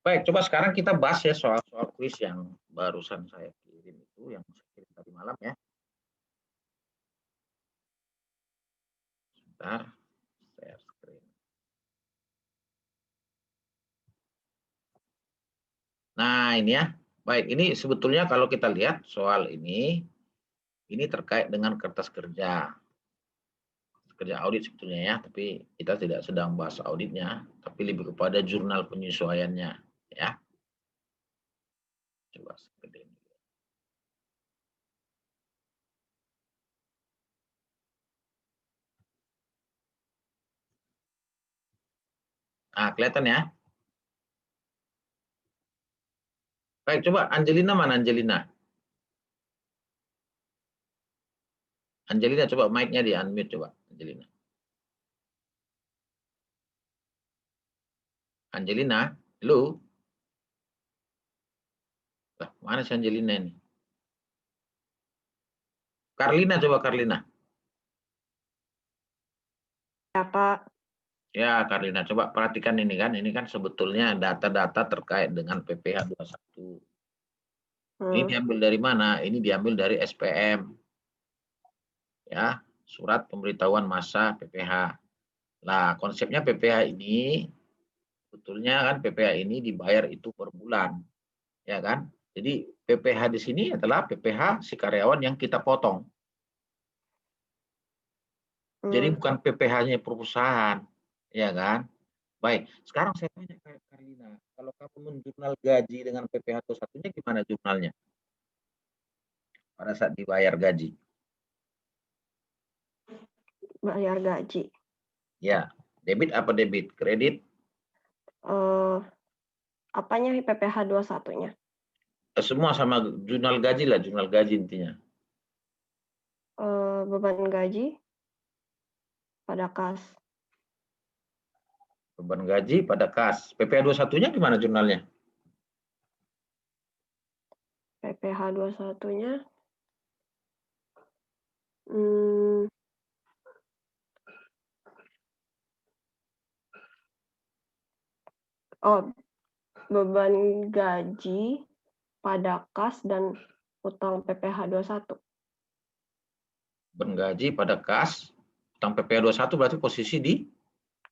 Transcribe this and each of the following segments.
Baik, coba sekarang kita bahas ya soal-soal kuis yang barusan saya kirim itu, yang saya kirim tadi malam ya. Sebentar, share screen. Nah, ini ya. Baik, ini sebetulnya kalau kita lihat soal ini terkait dengan kertas kerja audit sebetulnya ya, tapi kita tidak sedang bahas auditnya, tapi lebih kepada jurnal penyesuaiannya ya. Coba segede ini. Nah, kelihatan ya. Baik, coba Angelina mana Angelina? Angelina coba mic-nya di unmute coba Angelina. Angelina, halo? Lah, mana si Angelina ini? Karlina coba Karlina. Ya, Pak. Ya, Karlina coba perhatikan ini kan sebetulnya data-data terkait dengan PPh 21. Ini diambil dari mana? Ini diambil dari SPM. Ya, surat pemberitahuan masa PPh. Nah, konsepnya PPh ini sebetulnya kan PPh ini dibayar itu per bulan. Ya kan? Jadi PPh di sini adalah PPh si karyawan yang kita potong. Jadi bukan PPh-nya perusahaan, ya kan? Baik, sekarang saya tanya ke Karlina, kalau kamu menjurnal gaji dengan PPh 21-nya gimana jurnalnya? Pada saat dibayar gaji. Bayar gaji. Ya, debit apa debit? Kredit? Apanya PPh 21-nya? Semua sama jurnal gaji lah, jurnal gaji intinya. Beban gaji pada kas. Beban gaji pada kas. PPh 21-nya gimana jurnalnya? PPh 21-nya beban gaji pada kas dan utang PPh 21. Beban gaji pada kas, utang PPh 21 berarti posisi di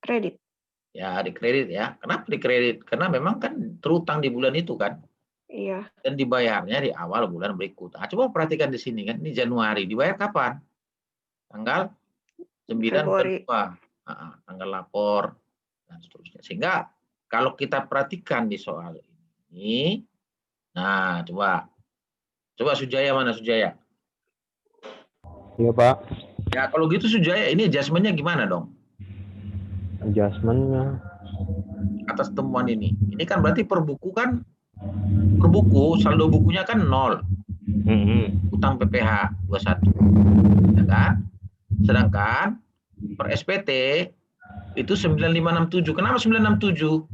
kredit. Ya, di kredit ya. Kenapa di kredit? Karena memang kan terutang di bulan itu kan. Iya. Dan dibayarnya di awal bulan berikut. Nah, coba perhatikan di sini kan, ini Januari. Dibayar kapan? Tanggal 9 Februari. kedua. Tanggal lapor dan seterusnya. Sehingga kalau kita perhatikan di soal ini, nah coba Sujaya mana Sujaya? Iya Pak. Ya kalau gitu Sujaya ini adjustment-nya gimana dong? Adjustment-nya Atas temuan ini. Ini kan berarti per buku saldo bukunya kan 0. Utang PPh 21. Ya kan? Sedangkan per SPT itu 9567. Kenapa 967?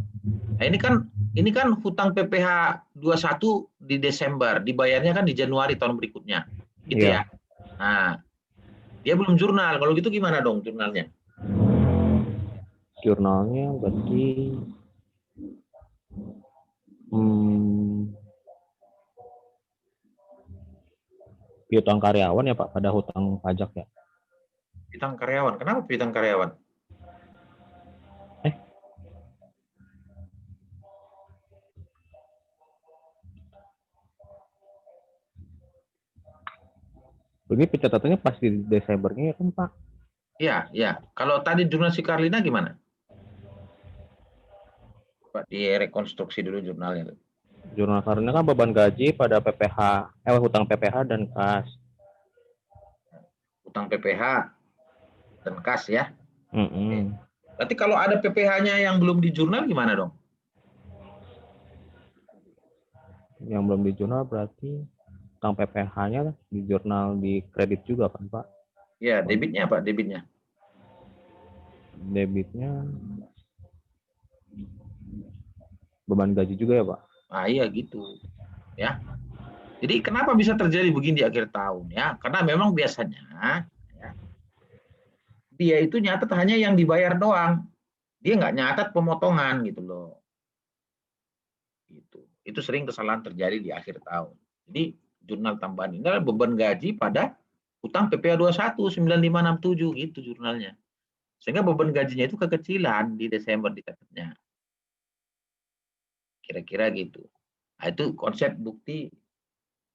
Nah, ini kan hutang PPh 21 di Desember, dibayarnya kan di Januari tahun berikutnya. Gitu ya. Nah, dia belum jurnal. Kalau gitu gimana dong jurnalnya? Jurnalnya berarti piutang karyawan ya Pak, pada hutang pajak ya. Piutang karyawan. Kenapa piutang karyawan? Ini pencatatannya pas di Desembernya ya kan Pak? Iya. Kalau tadi jurnal si Karlina gimana? Pak, direkonstruksi dulu jurnalnya. Jurnal Karlina kan beban gaji pada hutang PPh dan kas. Hutang PPh dan kas ya. Mm-mm. Berarti kalau ada PPh-nya yang belum di jurnal gimana dong? Yang belum di jurnal berarti hutang PPh-nya di jurnal di kredit juga kan Pak? Ya, debitnya apa? Debitnya beban gaji juga ya Pak? Ah iya gitu. Ya. Jadi kenapa bisa terjadi begini di akhir tahun ya? Karena memang biasanya ya, dia itu nyatet hanya yang dibayar doang. Dia nggak nyatet pemotongan gitu loh. Gitu. Itu sering kesalahan terjadi di akhir tahun. Jadi jurnal tambahan ini adalah beban gaji pada utang PPh 21 9567 gitu jurnalnya. Sehingga beban gajinya itu kekecilan di Desember dicatatnya. Kira-kira gitu. Nah, itu konsep bukti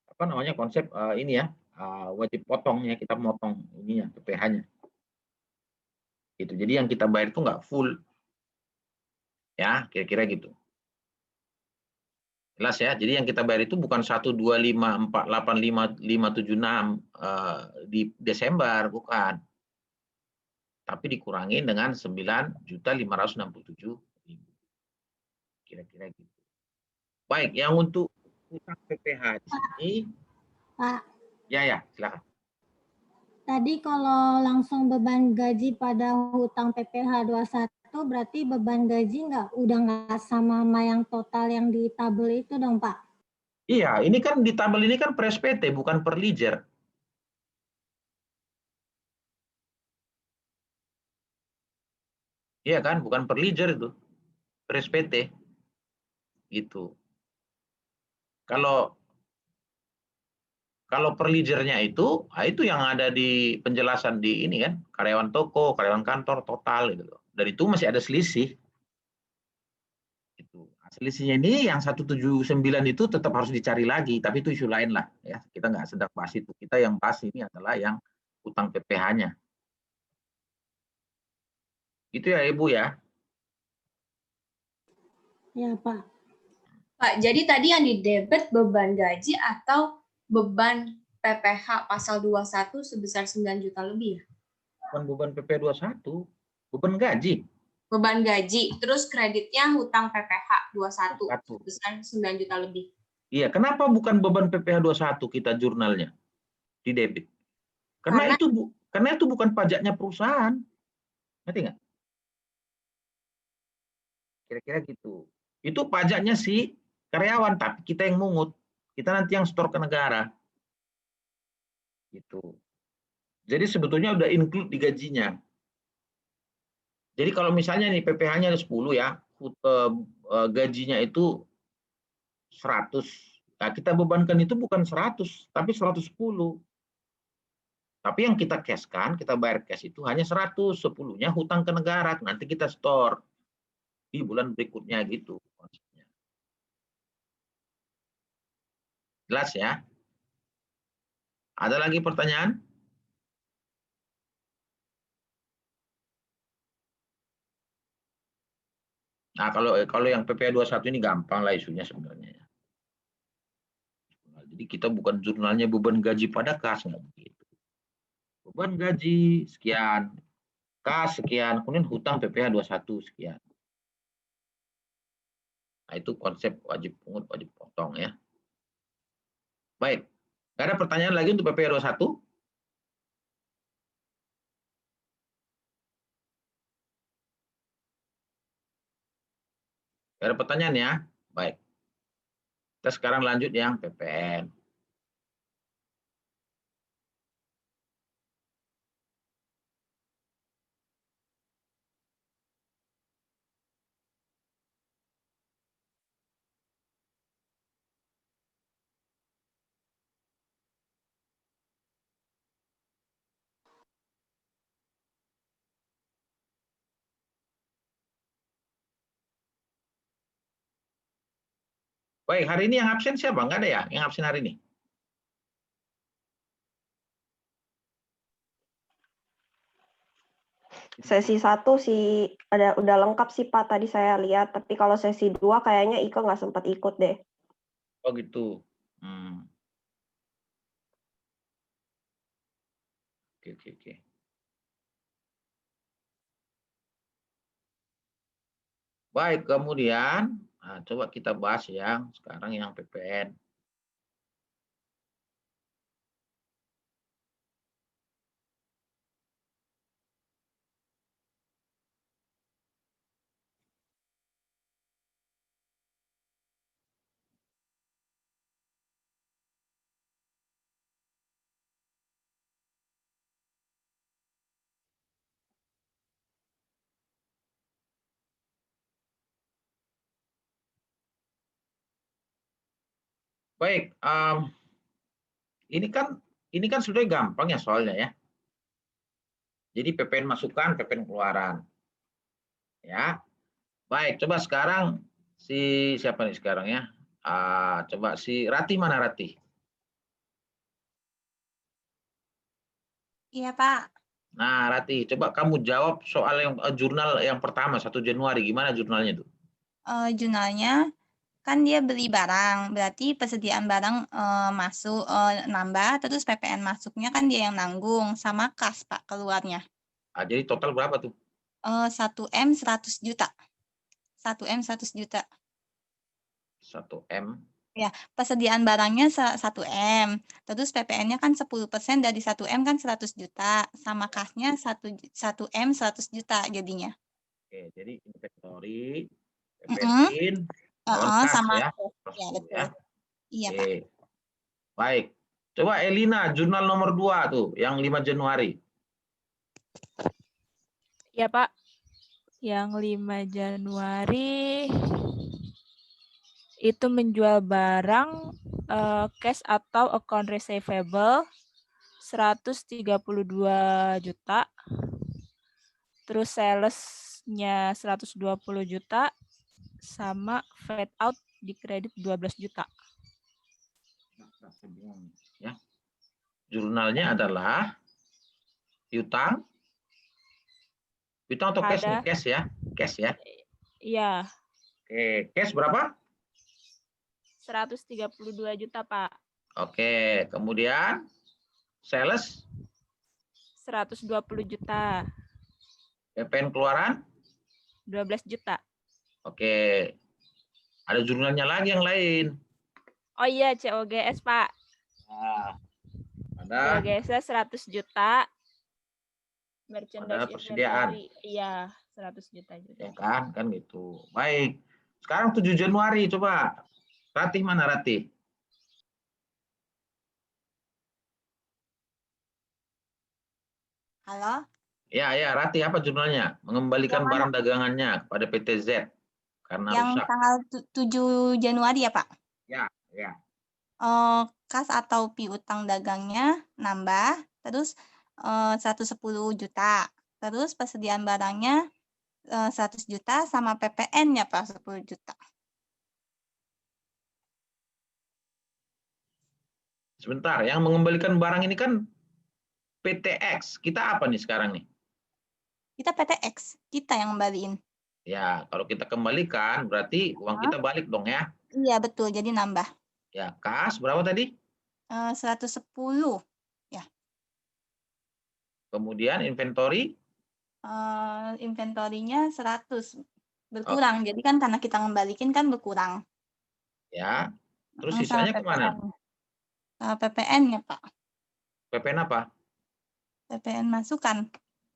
apa namanya konsep ini ya wajib potongnya kita motong ini ya PPh-nya. Gitu. Jadi yang kita bayar itu nggak full. Ya, kira-kira gitu. Jelas ya. Jadi yang kita bayar itu bukan 125485576 di Desember, bukan. Tapi dikurangi dengan 9.567.000. Kira-kira gitu. Baik, yang untuk utang PPh di sini. Pak. Ya, silakan. Tadi kalau langsung beban gaji pada hutang PPh 21 berarti beban gaji udah nggak sama yang total yang di tabel itu dong, Pak? Iya, ini kan di tabel ini kan per SPT bukan per ledger. Iya kan, bukan per ledger itu. Per SPT. Gitu. Kalau per ledgernya itu yang ada di penjelasan di ini kan, karyawan toko, karyawan kantor total gitu loh. Dan itu masih ada selisih. Itu. Selisihnya ini yang 179 itu tetap harus dicari lagi, tapi itu isu lain lah ya. Kita nggak sedang bahas itu. Kita yang bahas ini adalah yang utang PPh-nya. Itu ya Ibu ya. Ya, Pak. Pak, jadi tadi yang didebet beban gaji atau beban PPh pasal 21 sebesar 9 juta lebih ya? Bukan beban PPh 21, beban gaji. Beban gaji, terus kreditnya hutang PPh 21 21. sebesar 9 juta lebih. Iya, kenapa bukan beban PPh 21 kita jurnalnya di debit? Karena itu bukan pajaknya perusahaan. Ngerti nggak? Kira-kira gitu. Itu pajaknya si karyawan, tapi kita yang mungut. Kita nanti yang store ke negara. Gitu. Jadi sebetulnya udah include di gajinya. Jadi kalau misalnya nih PPh-nya ada 10 ya, gajinya itu 100. Nah, kita bebankan itu bukan 100, tapi 110. Tapi yang kita cash-kan, kita bayar cash itu hanya 100, 10-nya hutang ke negara, nanti kita store di bulan berikutnya gitu konsepnya. Jelas ya? Ada lagi pertanyaan? Nah, kalau yang PPh 21 ini gampang lah isunya sebenarnya. Jadi kita bukan jurnalnya beban gaji pada kas, nggak begitu. Beban gaji sekian, kas sekian, kemudian hutang PPh 21 sekian. Nah, itu konsep wajib pungut, wajib potong ya. Baik, nggak ada pertanyaan lagi untuk PPh 21? Nggak ada pertanyaan ya? Baik. Kita sekarang lanjut yang PPN. Baik, hari ini yang absen siapa? Nggak ada ya yang absen hari ini? Sesi 1 sih udah lengkap sih Pak, tadi saya lihat. Tapi kalau sesi 2 kayaknya Iko nggak sempat ikut deh. Oh gitu. Oke. Baik, kemudian coba kita bahas yang sekarang yang PPN. Baik, ini kan sudah gampang ya soalnya ya. Jadi PPN masukan, PPN keluaran. Ya. Baik, coba sekarang siapa nih sekarang ya? Coba si Rati, mana Rati? Iya, Pak. Nah, Rati, coba kamu jawab soal yang jurnal yang pertama 1 Januari. Gimana jurnalnya tuh? Jurnalnya kan dia beli barang, berarti persediaan barang masuk nambah, terus PPN masuknya kan dia yang nanggung sama kas Pak keluarnya. Jadi total berapa tuh? 1M 100 juta. 1M 100 juta. 1M. Ya, persediaan barangnya 1M, terus PPN-nya kan 10% dari 1M kan 100 juta, sama kasnya 1M 100 juta jadinya. Oke, jadi inventory, PPN, lawan kas Sama ya. ya, betul. Ya. Iya, Oke. Pak. Baik. Coba Elina, jurnal nomor 2 tuh, yang 5 Januari. Ya, Pak. Yang 5 Januari itu menjual barang cash atau account receivable 132 juta. Terus sales-nya 120 juta sama fade out di kredit 12 juta. Ya. Jurnalnya adalah piutang atau cash nih? Cash ya? Cash ya? Iya. Oke, cash berapa? 132 juta, Pak. Oke, kemudian sales 120 juta. PPN keluaran 12 juta. Oke. Ada jurnalnya lagi yang lain. Oh iya, COGS, Pak. Nah, ada COGS-nya 100 juta. Merchandise persediaan. Iya, 100 juta juga. Ya kan gitu. Baik. Sekarang 7 Januari coba. Ratih mana Ratih? Halo? Ya, Ratih apa jurnalnya? Mengembalikan barang dagangannya kepada PT Z karena Yang rusak. tanggal 7 Januari ya, Pak? Ya. Kas atau piutang dagangnya nambah, terus 110 juta. Terus persediaan barangnya 100 juta sama PPN-nya Pak 10 juta. Sebentar, yang mengembalikan barang ini kan PTX. Kita apa nih sekarang nih? Kita PTX, kita yang ngembaliin. Ya, kalau kita kembalikan berarti uang kita balik dong ya. Iya, betul. Jadi nambah. Ya, kas berapa tadi? 110. Ya. Kemudian inventory? Inventorinya 100. Berkurang. Jadi kan karena kita ngembalikin kan berkurang. Ya. Terus sisanya kemana? PPN-nya, Pak. PPN apa? PPN masukan.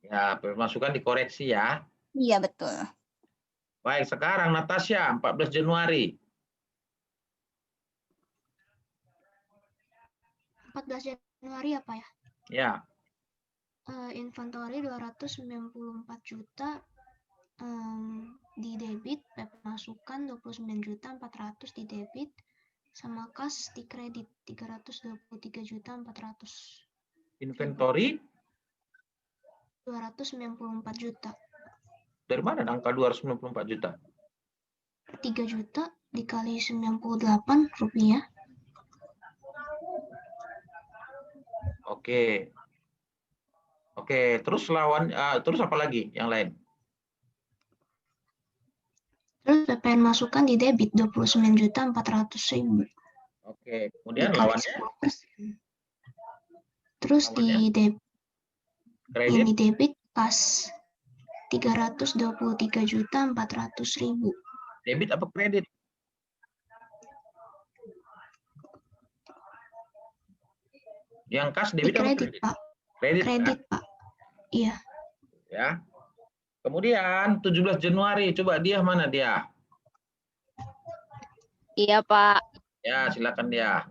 Ya, PPN masukan dikoreksi ya. Iya, betul. Baik, sekarang Natasha, 14 Januari. 14 Januari apa ya? Ya. Inventory 294 juta di debit, PP masukan 29 juta 400 di debit, sama kas di kredit 323 juta 400. Inventory 294 juta. Dari mana angka 294 juta? 3 juta dikali 98 rupiah. Oke. Terus terus apa lagi yang lain? Terus PPN masukan di debit 29 juta 400.000. Oke, kemudian dikali lawannya? 10%. Terus di debit kas 323 juta 400.000. Debit apa kredit? Yang kas debit apa kredit, kredit? Pak. Kredit, Pak. Iya. Ya. Kemudian 17 Januari, coba dia mana dia? Iya, Pak. Ya, silakan dia.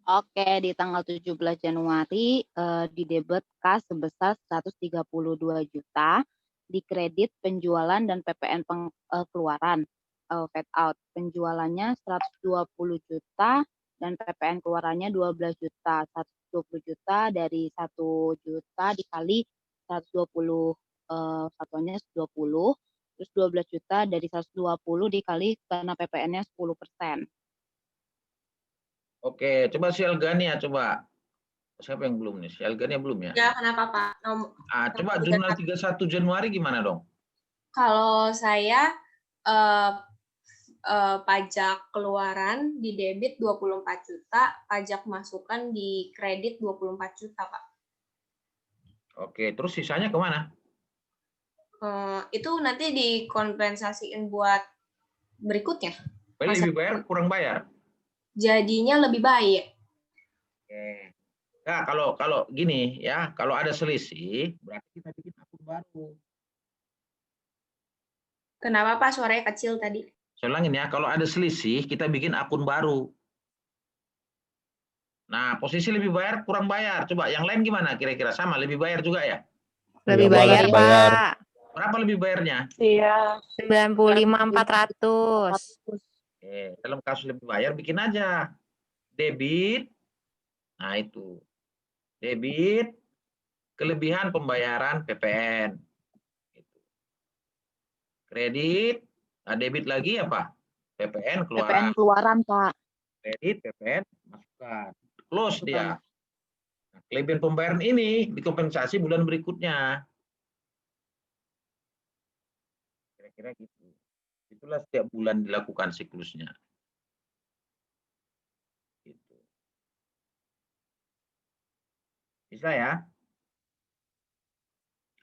Oke, di tanggal 17 Januari di debit kas sebesar 132 juta, di kredit penjualan dan PPN keluaran, fade out. Penjualannya 120 juta, dan PPN keluarannya 12 juta. 120 juta dari 1 juta dikali 120 satuannya 20, terus 12 juta dari 120 dikali karena PPN-nya 10%. Oke, coba si Elgania coba. Siapa yang belum nih? Si Elgania belum ya? Ya, kenapa Pak? Coba jurnal 31 Januari gimana dong? Kalau saya pajak keluaran di debit 24 juta, pajak masukan di kredit 24 juta, Pak. Oke, terus sisanya kemana? Itu nanti dikompensasiin buat berikutnya. Lebih bayar, kurang bayar? Jadinya lebih baik. Oke. Nah, kalau gini ya, kalau ada selisih, berarti kita bikin akun baru. Kenapa Pak suaranya kecil tadi? Saya ulangin ya, kalau ada selisih, kita bikin akun baru. Nah, posisi lebih bayar, kurang bayar. Coba yang lain gimana kira-kira? Sama, lebih bayar juga ya? Lebih bayar, Pak. Berapa lebih bayarnya? Iya. 95.400. Oke, dalam kasus lebih bayar, bikin aja. Debit, nah itu. Debit, kelebihan pembayaran PPN. Kredit, nah debit lagi apa? PPN keluaran. PPN keluaran, Pak. Kredit, PPN, masukan. Close dia. Nah, kelebihan pembayaran ini dikompensasi bulan berikutnya. Kira-kira gitu. Itulah setiap bulan dilakukan siklusnya. Gitu. Bisa ya?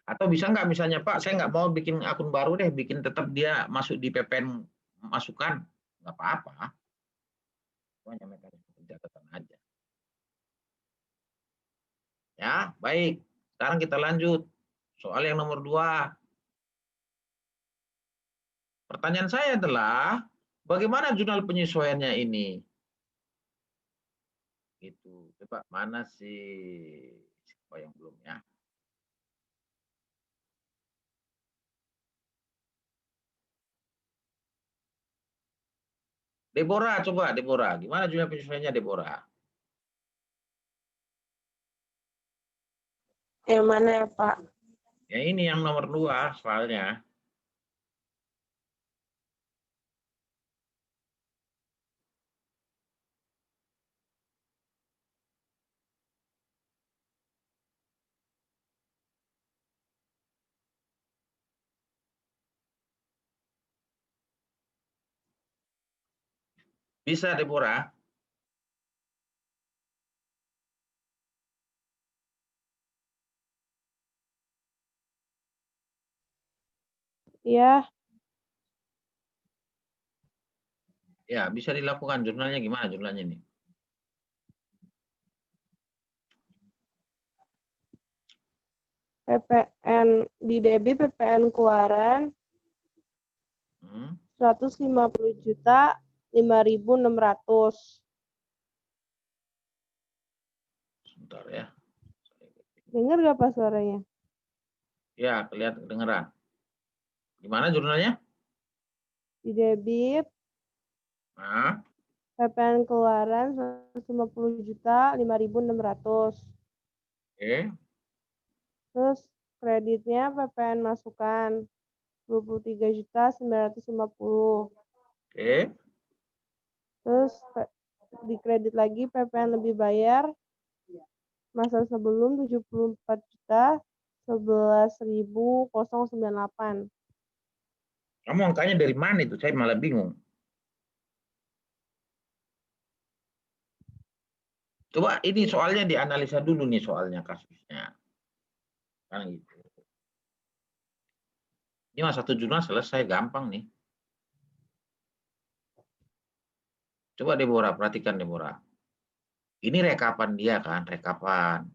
Atau bisa nggak misalnya Pak, saya nggak mau bikin akun baru deh, bikin tetap dia masuk di PPN masukan. Nggak apa-apa. Hanya mekanisme pencatatan aja. Ya, baik. Sekarang kita lanjut. Soal yang nomor 2. Pertanyaan saya adalah, bagaimana jurnal penyesuaiannya ini? Gitu. Coba mana sih? Siapa yang belum ya? Deborah, coba Deborah. Gimana jurnal penyesuaiannya Deborah? Yang mana ya Pak? Ya ini yang nomor 2 soalnya. Bisa Deborah? Iya. Ya, bisa dilakukan. Jurnalnya gimana jurnalnya ini? PPN di debit, PPN keluaran 150 juta 5.600. Sebentar ya. Dengar gak Pak suaranya? Ya, kelihatan kedengeran. Gimana jurnalnya? Di debit, Nah, PPN keluaran 150 juta 5.600. oke. Terus kreditnya PPN masukan 23 juta 950. Oke. Terus di kredit lagi PPN lebih bayar masa sebelum 74 juta 11.098. Kamu angkanya dari mana itu? Saya malah bingung. Coba ini soalnya dianalisa dulu nih soalnya kasusnya. Kan gitu. Ini mah satu jurnal selesai gampang nih. Coba Deborah, perhatikan Deborah. Ini rekapan dia kan, rekapan.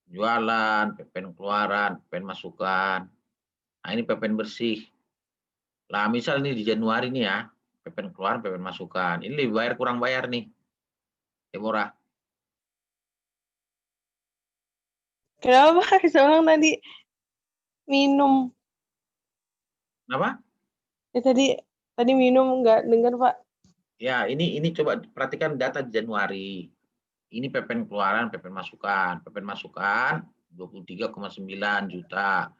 Jualan, PPN keluaran, PPN masukan. Nah ini PPN bersih. Lah misal nih di Januari nih ya, PPN keluaran, PPN masukan. Ini lebih bayar kurang bayar nih. Deborah. Kenapa Pak? Soalnya tadi minum. Kenapa? Ya tadi minum nggak dengar Pak. Ya, ini coba perhatikan data di Januari. Ini PPN keluaran, PPN masukan. PPN masukan 23,9 juta.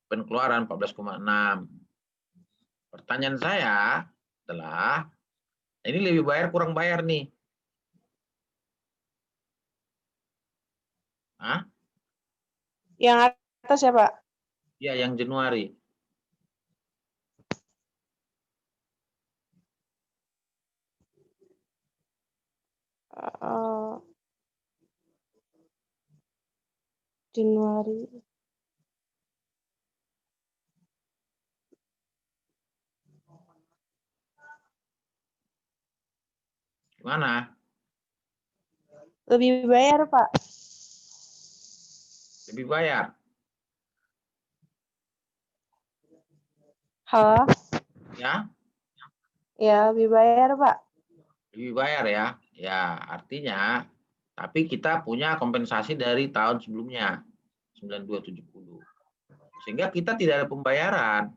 PPN keluaran 14,6. Pertanyaan saya adalah, ini lebih bayar kurang bayar nih? Hah? Yang atas ya, Pak? Ya, yang Januari. Januari. Gimana? Lebih bayar, Pak. Lebih bayar. Halo? Ya? Ya, lebih bayar, Pak. Lebih bayar ya. Ya, artinya, tapi kita punya kompensasi dari tahun sebelumnya, 9270. Sehingga kita tidak ada pembayaran.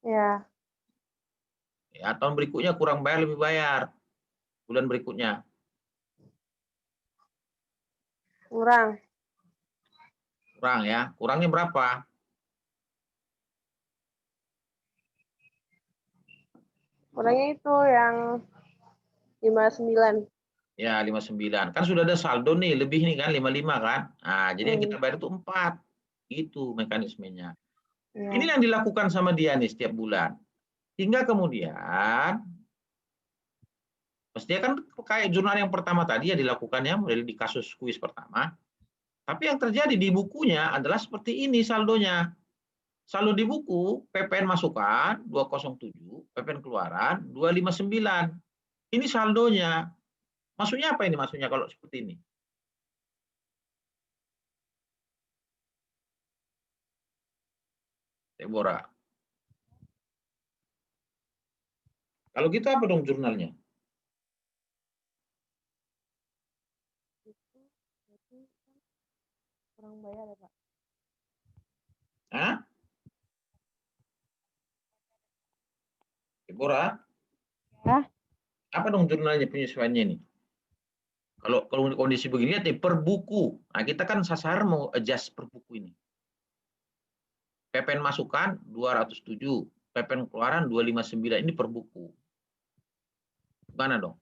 Ya. Ya, tahun berikutnya kurang bayar, lebih bayar. Bulan berikutnya. Kurang. Kurang ya. Kurangnya berapa? Kurangnya itu yang 59. Ya, 59. Kan sudah ada saldo nih, lebih nih kan, 55 kan. Nah, jadi yang kita bayar itu 4. Itu mekanismenya. Ya. Ini yang dilakukan sama dia nih setiap bulan. Hingga kemudian, mestinya kan kayak jurnal yang pertama tadi ya dilakukannya, model di kasus kuis pertama. Tapi yang terjadi di bukunya adalah seperti ini saldonya. Saldo di buku, PPN masukan 207, PPN keluaran 259. Ini saldonya. Maksudnya apa ini? Maksudnya kalau seperti ini? Deborah. Kalau gitu apa dong jurnalnya? Kurang bayar ya, Pak? Hah? Deborah? Ya. Apa dong jurnalnya penyesuaiannya ini? Kalau kondisi begini lihat nih per buku. Nah, kita kan sasaran mau adjust per buku ini. PPN masukan 207, PPN keluaran 259 ini per buku. Gimana dong?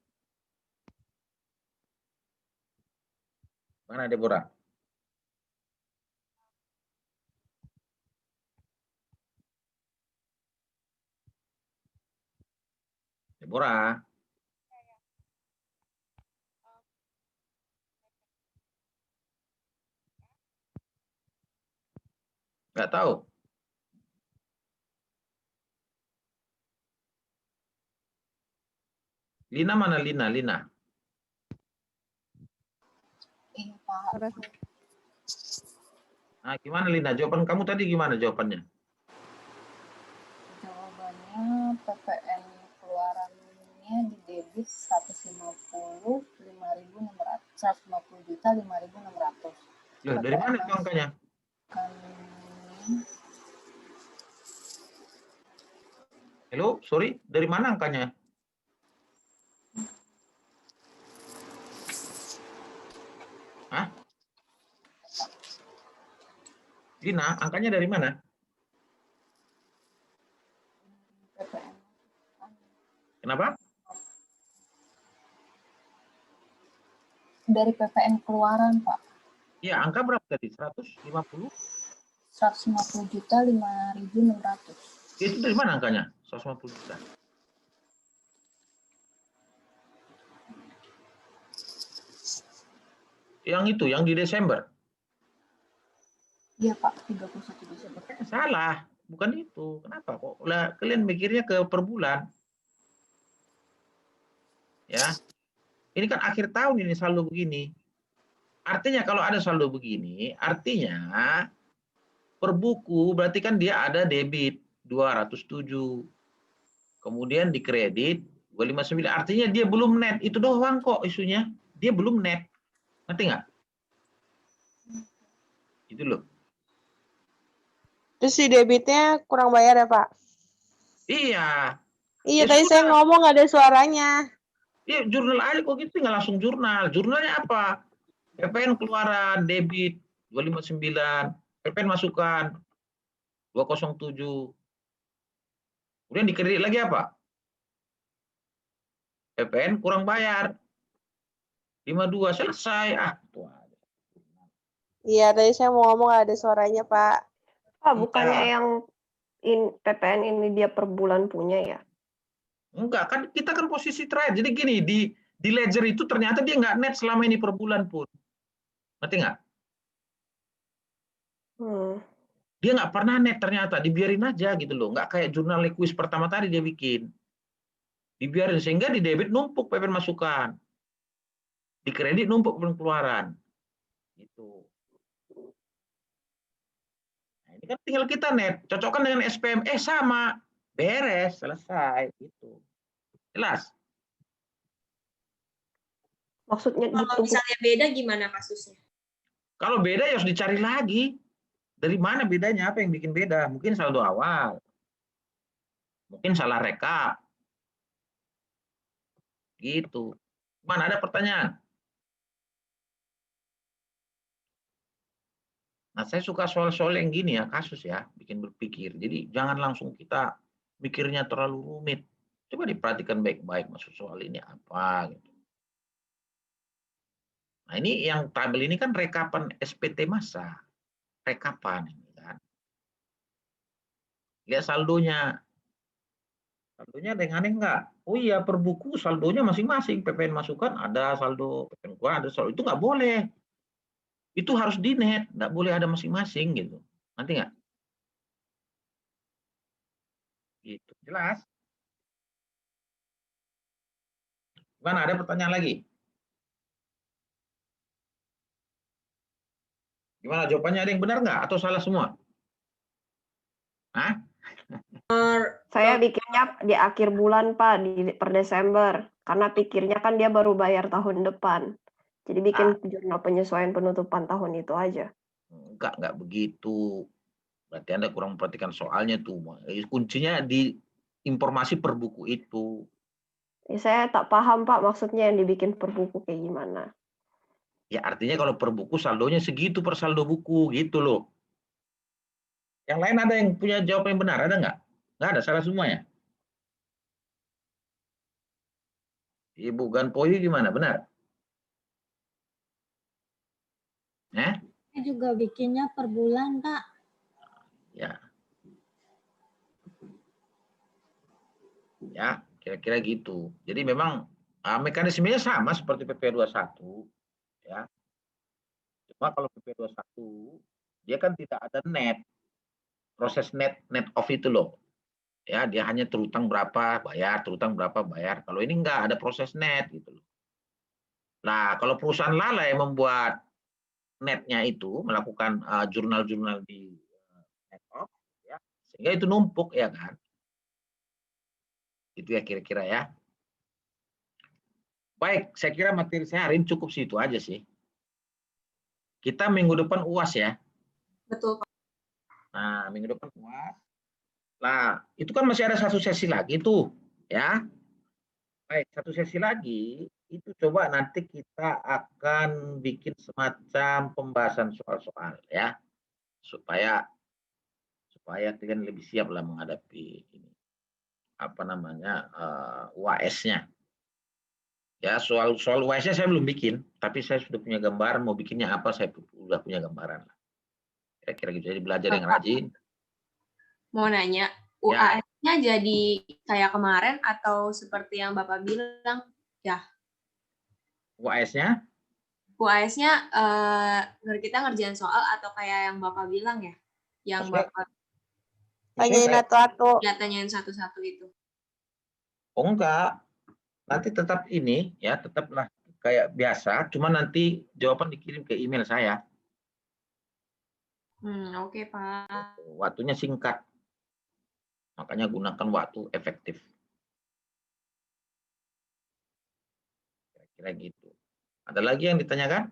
Mana Deborah? Deborah. Nggak tahu. Lina mana Lina? Lina. Iya, Pak. Nah, gimana Lina? Jawaban kamu tadi gimana jawabannya? Jawabannya PPN keluarannya di debit 150 juta 5.600. Loh, dari mana itu angkanya? Hello, sorry, dari mana angkanya? Hah? Lina, angkanya dari mana? Kenapa? Dari PPN keluaran, Pak. Iya, angka berapa tadi? 150? 150 juta 5.600. Itu dari mana angkanya? 150 juta. Yang itu, yang di Desember. Iya, Pak, 31 Desember. Salah, bukan itu. Kenapa kok? Lah, kalian mikirnya ke per bulan. Ya. Ini kan akhir tahun ini saldo begini. Artinya kalau ada saldo begini, artinya per buku berarti kan dia ada debit 207. Kemudian di kredit 259. Artinya dia belum net. Itu doang kok isunya. Dia belum net. Ngerti nggak? Itu loh. Terus si debitnya kurang bayar ya, Pak? Iya. Iya, Ya tadi saya sudah. ngomong nggak ada suaranya. Iya, jurnal aja kok gitu, nggak langsung jurnal. Jurnalnya apa? PPN keluaran, debit 259, PPN masukan 207. Kemudian di kredit lagi apa? PPN kurang bayar 52, selesai. Tuh. Iya, tadi saya mau ngomong nggak ada suaranya, Pak. Pak, bukannya yang PPN ini dia per bulan punya ya? Enggak, kan kita kan posisi terakhir. Jadi gini, di ledger itu ternyata dia nggak net selama ini per bulan pun. Ngerti nggak? Dia nggak pernah net ternyata, dibiarin aja gitu loh. Nggak kayak jurnal liquis pertama tadi dia bikin. Dibiarin, sehingga di debit numpuk PPN masukan. Di kredit numpuk pengeluaran. Gitu. Nah, ini kan tinggal kita net. Cocokkan dengan SPM. Sama. Beres, selesai. Gitu. Jelas? Maksudnya kalau misalnya beda gimana kasusnya? Kalau beda ya harus dicari lagi. Dari mana bedanya? Apa yang bikin beda? Mungkin saldo awal. Mungkin salah rekap. Gitu. Mana ada pertanyaan? Nah, saya suka soal-soal yang gini ya, kasus ya, bikin berpikir. Jadi jangan langsung kita mikirnya terlalu rumit. Coba diperhatikan baik-baik maksud soal ini apa gitu. Nah, ini yang tabel ini kan rekapan SPT masa. Rekapan ini kan. Lihat saldonya. Saldonya ada yang aneh nggak? Oh iya, per buku saldonya masing-masing. PPN masukan ada saldo, PPN keluaran ada saldo. Itu nggak boleh. Itu harus di net, nggak boleh ada masing-masing gitu. Nanti nggak? Gitu. Jelas? Gimana, ada pertanyaan lagi? Gimana jawabannya, ada yang benar nggak atau salah semua? Hah? Saya bikinnya di akhir bulan, Pak, per Desember. Karena pikirnya kan dia baru bayar tahun depan. Jadi bikin jurnal penyesuaian penutupan tahun itu aja. Enggak begitu. Berarti Anda kurang memperhatikan soalnya tuh. Kuncinya di informasi per buku itu. Ya, saya tak paham, Pak, maksudnya yang dibikin per buku kayak gimana. Ya artinya kalau per buku saldonya segitu per saldo buku gitu loh. Yang lain ada yang punya jawaban yang benar, ada nggak? Nggak ada, salah semuanya. Ibu Ganpoyu gimana, benar? Saya juga bikinnya per bulan, Pak. Ya. Ya, kira-kira gitu. Jadi memang mekanismenya sama seperti PP 21, ya. Cuma kalau PP 21 dia kan tidak ada net. Proses net off itu loh. Ya, dia hanya terutang berapa bayar, terutang berapa bayar. Kalau ini enggak ada proses net gitu loh. Nah, kalau perusahaan lalai membuat netnya itu melakukan jurnal-jurnal di net off, ya, sehingga itu numpuk ya kan. Itu ya kira-kira ya. Baik, saya kira materi saya hari ini cukup situ aja sih. Kita minggu depan UAS ya. Betul, Pak. Nah, minggu depan UAS. Nah, itu kan masih ada satu sesi lagi tuh, ya. Baik, satu sesi lagi, itu coba nanti kita akan bikin semacam pembahasan soal-soal ya. Supaya kalian lebih siap lah menghadapi ini. Apa namanya? UAS-nya. Ya, soal UAS-nya saya belum bikin, tapi saya sudah punya gambaran mau bikinnya apa, saya sudah punya gambaran. Kira-kira gitu, jadi belajar yang rajin. Mau nanya, UAS-nya jadi kayak kemarin atau seperti yang Bapak bilang? Ya. UAS-nya? UAS-nya kita ngerjain soal atau kayak yang Bapak bilang ya? Yang Bapak tanyain satu-satu. Ya, tanyain satu-satu itu. Oh enggak. Nanti tetap ini ya, tetaplah kayak biasa, cuma nanti jawaban dikirim ke email saya. Oke, Pak. Waktunya singkat. Makanya gunakan waktu efektif. Kira-kira gitu. Ada lagi yang ditanyakan?